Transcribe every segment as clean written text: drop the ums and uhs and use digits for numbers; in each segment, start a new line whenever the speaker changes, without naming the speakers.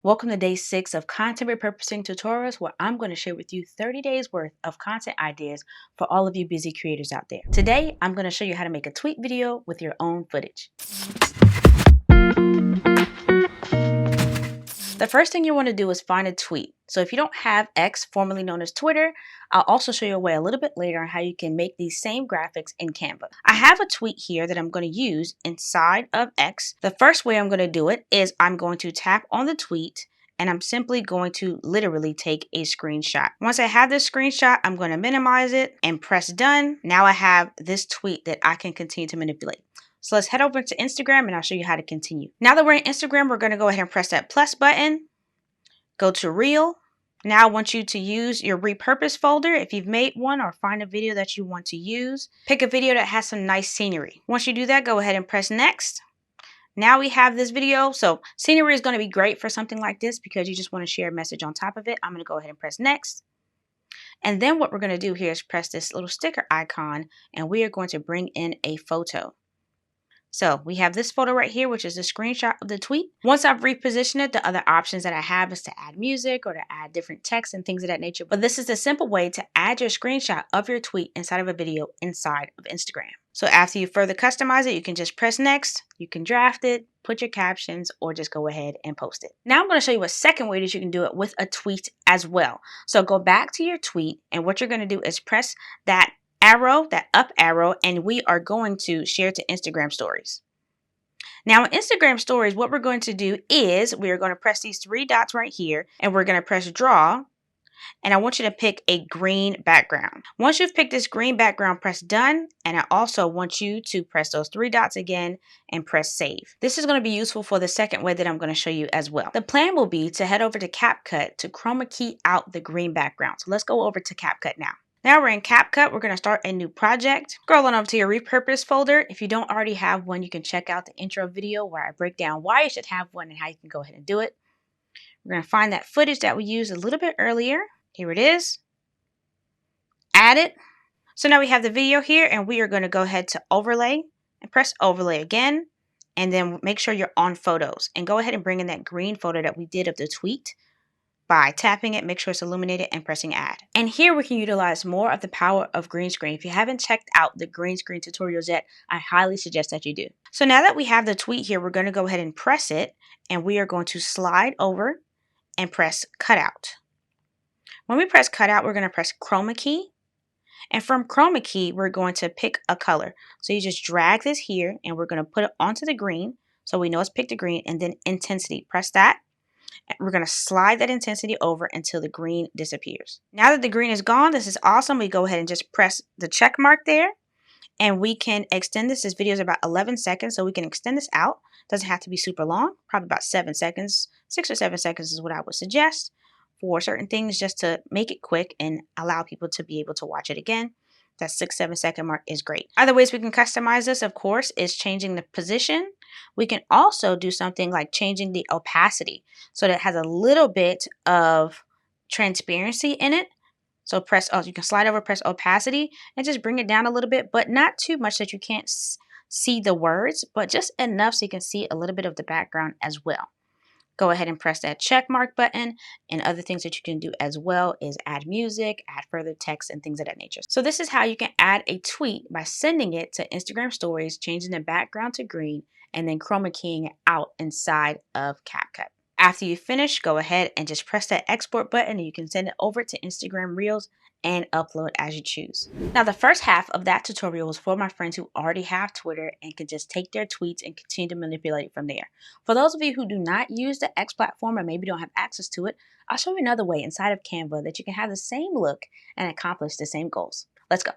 Welcome to day 6 of content repurposing tutorials, where I'm going to share with you 30 days worth of content ideas for all of you busy creators out there. Today, I'm going to show you how to make a tweet video with your own footage. The first thing you want to do is find a tweet. So if you don't have X, formerly known as Twitter, I'll also show you a way a little bit later on how you can make these same graphics in Canva. I have a tweet here that I'm going to use inside of X. The first way I'm going to do it is I'm going to tap on the tweet and I'm simply going to literally take a screenshot. Once I have this screenshot, I'm going to minimize it and press done. Now I have this tweet that I can continue to manipulate. So let's head over to Instagram and I'll show you how to continue. Now that we're in Instagram, we're going to go ahead and press that plus button. Go to Reel. Now I want you to use your repurpose folder if you've made one, or find a video that you want to use. Pick a video that has some nice scenery. Once you do that, go ahead and press next. Now we have this video. So scenery is going to be great for something like this because you just want to share a message on top of it. I'm going to go ahead and press next. And then what we're going to do here is press this little sticker icon and we are going to bring in a photo. So we have this photo right here, which is a screenshot of the tweet. Once I've repositioned it, the other options that I have is to add music or to add different text and things of that nature. But this is a simple way to add your screenshot of your tweet inside of a video inside of Instagram. So after you further customize it, you can just press next, you can draft it, put your captions, or just go ahead and post it. Now I'm going to show you a second way that you can do it with a tweet as well. So go back to your tweet, and what you're going to do is press that arrow, that up arrow, and we are going to share to Instagram stories. Now in Instagram stories, what we're going to do is we are going to press these 3 dots right here and we're going to press draw. And I want you to pick a green background. Once you've picked this green background, press done. And I also want you to press those 3 dots again and press save. This is going to be useful for the second way that I'm going to show you as well. The plan will be to head over to CapCut to chroma key out the green background. So let's go over to CapCut now. Now we're in CapCut, we're going to start a new project. Scroll on over to your repurpose folder. If you don't already have one, you can check out the intro video where I break down why you should have one and how you can go ahead and do it. We're going to find that footage that we used a little bit earlier. Here it is. Add it. So now we have the video here and we are going to go ahead to overlay and press overlay again. And then make sure you're on photos and go ahead and bring in that green photo that we did of the tweet. By tapping it, make sure it's illuminated and pressing add. And here we can utilize more of the power of green screen. If you haven't checked out the green screen tutorials yet, I highly suggest that you do. So now that we have the tweet here, we're going to go ahead and press it and we are going to slide over and press cutout. When we press cutout, we're going to press chroma key. And from chroma key, we're going to pick a color. So you just drag this here and we're going to put it onto the green. So we know it's picked a green, and then intensity, press that. We're going to slide that intensity over until the green disappears. Now that the green is gone, this is awesome. We go ahead and just press the check mark there and we can extend this. This video is about 11 seconds, so we can extend this out. Doesn't have to be super long, probably about 7 seconds. 6 or 7 seconds is what I would suggest for certain things, just to make it quick and allow people to be able to watch it again. That 6-7 second mark is great. Other ways we can customize this, of course, is changing the position. We can also do something like changing the opacity so that it has a little bit of transparency in it. So you can slide over, press opacity, and just bring it down a little bit, but not too much that you can't see the words, but just enough so you can see a little bit of the background as well. Go ahead and press that check mark button, and other things that you can do as well is add music, add further text, and things of that nature. So this is how you can add a tweet by sending it to Instagram stories, changing the background to green, and then chroma keying it out inside of CapCut. After you finish, go ahead and just press that export button and you can send it over to Instagram Reels and upload as you choose. Now the first half of that tutorial was for my friends who already have Twitter and can just take their tweets and continue to manipulate it from there. For those of you who do not use the X platform or maybe don't have access to it, I'll show you another way inside of Canva that you can have the same look and accomplish the same goals. Let's go.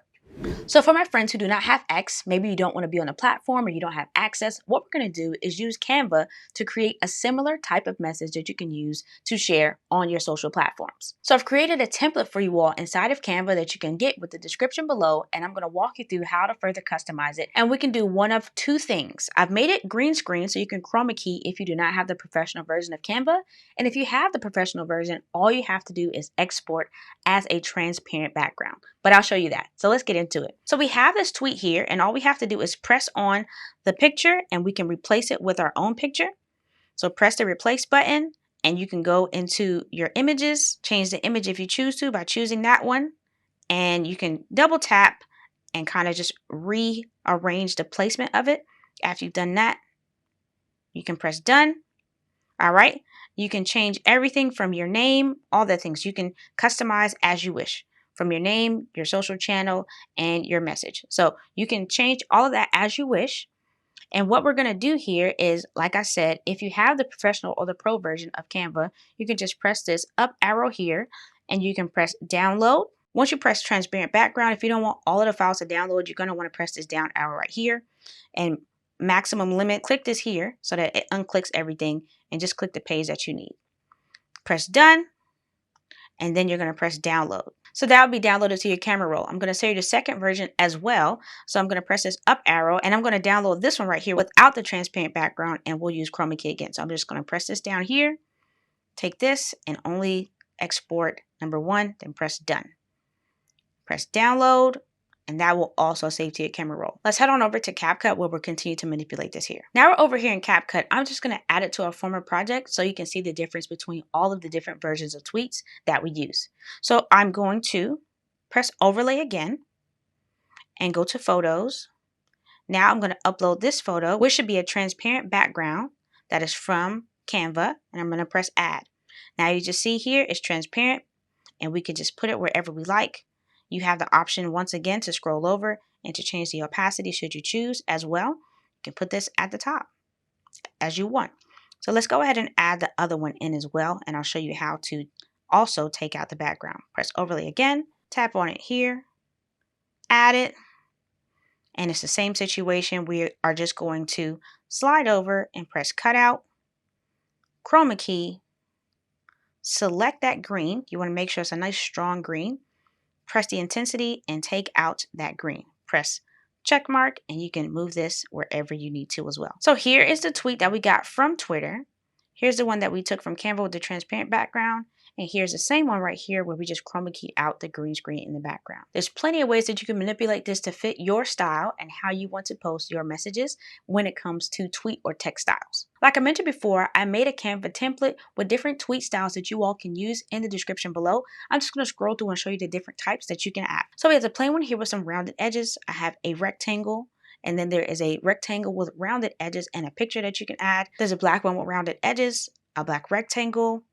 So for my friends who do not have X, maybe you don't want to be on a platform or you don't have access, what we're going to do is use Canva to create a similar type of message that you can use to share on your social platforms. So I've created a template for you all inside of Canva that you can get with the description below, and I'm going to walk you through how to further customize it. And we can do one of 2 things. I've made it green screen so you can chroma key if you do not have the professional version of Canva. And if you have the professional version, all you have to do is export as a transparent background. But I'll show you that. So let's get into it. So we have this tweet here, and all we have to do is press on the picture and we can replace it with our own picture. So press the replace button and you can go into your images, change the image if you choose to by choosing that one, and you can double tap and kind of just rearrange the placement of it. After you've done that, you can press done. All right. You can change everything from your name, all the things. You can customize as you wish from your name, your social channel, and your message. So you can change all of that as you wish. And what we're going to do here is, like I said, if you have the professional or the pro version of Canva, you can just press this up arrow here and you can press download. Once you press transparent background, if you don't want all of the files to download, you're going to want to press this down arrow right here and maximum limit. Click this here so that it unclicks everything and just click the page that you need. Press done. And then you're going to press download. So that will be downloaded to your camera roll. I'm going to show you the second version as well. So I'm going to press this up arrow and I'm going to download this one right here without the transparent background, and we'll use Chroma key again. So I'm just going to press this down here, take this and only export number 1, then press done. Press download, and that will also save to your camera roll. Let's head on over to CapCut where we'll continue to manipulate this here. Now we're over here in CapCut. I'm just going to add it to a former project so you can see the difference between all of the different versions of tweets that we use. So I'm going to press overlay again and go to photos. Now I'm going to upload this photo, which should be a transparent background that is from Canva, and I'm going to press add. Now you just see here it's transparent and we can just put it wherever we like. You have the option once again to scroll over and to change the opacity should you choose as well. You can put this at the top as you want. So let's go ahead and add the other one in as well, and I'll show you how to also take out the background. Press overlay again, tap on it here, add it, and it's the same situation. We are just going to slide over and press cutout, Chroma key, select that green. You want to make sure it's a nice strong green. Press the intensity and take out that green. Press check mark and you can move this wherever you need to as well. So here is the tweet that we got from Twitter. Here's the one that we took from Canva with the transparent background. And here's the same one right here where we just chroma key out the green screen in the background. There's plenty of ways that you can manipulate this to fit your style and how you want to post your messages when it comes to tweet or text styles. Like I mentioned before, I made a Canva template with different tweet styles that you all can use in the description below. I'm just going to scroll through and show you the different types that you can add. So we have the plain one here with some rounded edges. I have a rectangle. And then there is a rectangle with rounded edges and a picture that you can add. There's a black one with rounded edges, a black rectangle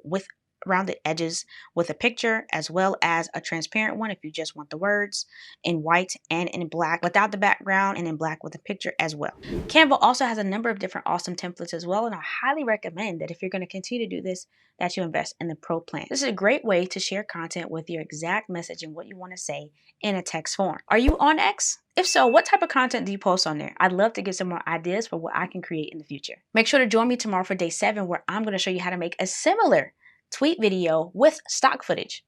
with rounded edges with a picture, as well as a transparent one if you just want the words in white and in black without the background, and in black with a picture as well. Canva also has a number of different awesome templates as well, and I highly recommend that if you're going to continue to do this, that you invest in the pro plan. This is a great way to share content with your exact message and what you want to say in a text form. Are you on X? If so, what type of content do you post on there? I'd love to get some more ideas for what I can create in the future. Make sure to join me tomorrow for day 7, where I'm going to show you how to make a similar tweet video with stock footage.